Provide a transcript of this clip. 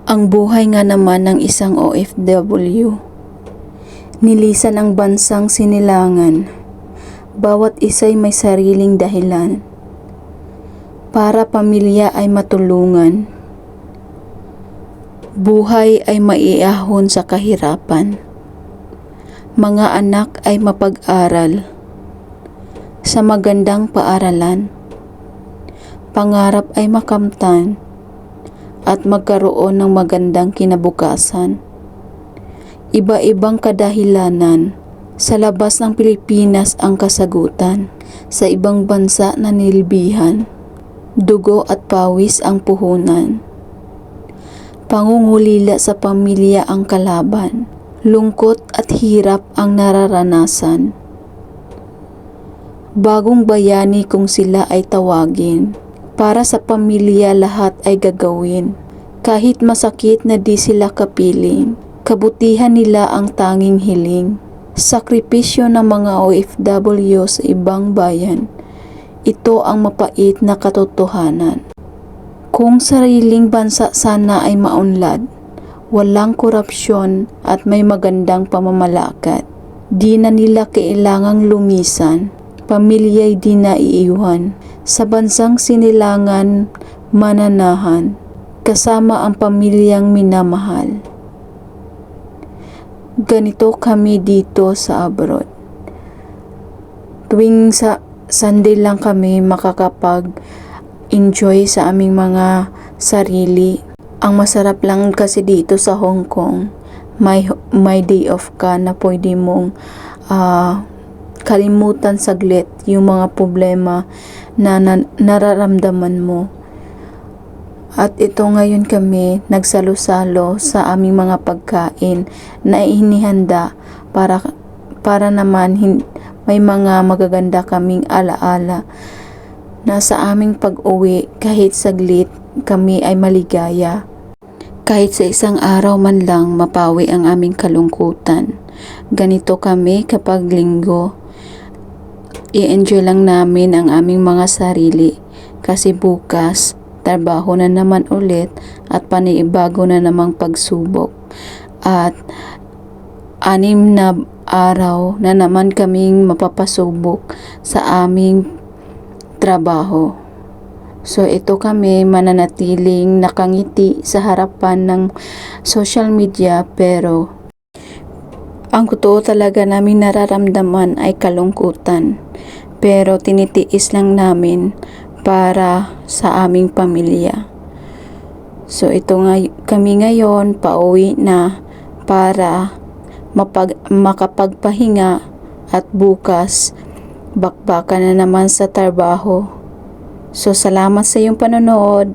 Ang buhay nga naman ng isang OFW. Nilisan ang bansang sinilangan. Bawat isa'y may sariling dahilan. Para pamilya ay matulungan. Buhay ay maiahon sa kahirapan. Mga anak ay mapag-aral sa magandang paaralan. Pangarap ay makamtan at magkaroon ng magandang kinabukasan. Iba-ibang kadahilanan. Sa labas ng Pilipinas ang kasagutan. Sa ibang bansa na nilbihan. Dugo at pawis ang puhunan. Pangungulila sa pamilya ang kalaban. Lungkot at hirap ang nararanasan. Bagong bayani kung sila ay tawagin. Para sa pamilya lahat ay gagawin. Kahit masakit na di sila kapiling. Kabutihan nila ang tanging hiling. Sakripisyo ng mga OFW sa ibang bayan. Ito ang mapait na katotohanan. Kung sariling bansa sana ay maunlad, walang korupsyon at may magandang pamamalakad. Di na nila kailangang lumisan. Pamilya'y di na iiwan. Sa bansang sinilangan, mananahan, kasama ang pamilyang minamahal. Ganito kami dito sa abroad. Tuwing sa Sunday lang kami makakapag-enjoy sa aming mga sarili. Ang masarap lang kasi dito sa Hong Kong, may day off ka na pwede mong kalimutan saglit yung mga problema na nararamdaman mo. At ito ngayon kami nagsalo-salo sa aming mga pagkain na inihanda para naman may mga magaganda kaming alaala na sa aming pag-uwi kahit saglit kami ay maligaya. Kahit sa isang araw man lang mapawi ang aming kalungkutan. Ganito kami kapag linggo. I-enjoy lang namin ang aming mga sarili kasi bukas trabaho na naman ulit at panibago na namang pagsubok at 6 na araw na naman kaming mapapasubok sa aming trabaho. So ito kami mananatiling nakangiti sa harapan ng social media pero ang totoo talaga namin nararamdaman ay kalungkutan. Pero tinitiis lang namin para sa aming pamilya. So ito nga kami ngayon pauwi na para makapagpahinga at bukas bakbakan na naman sa trabaho. So salamat sa iyong panonood.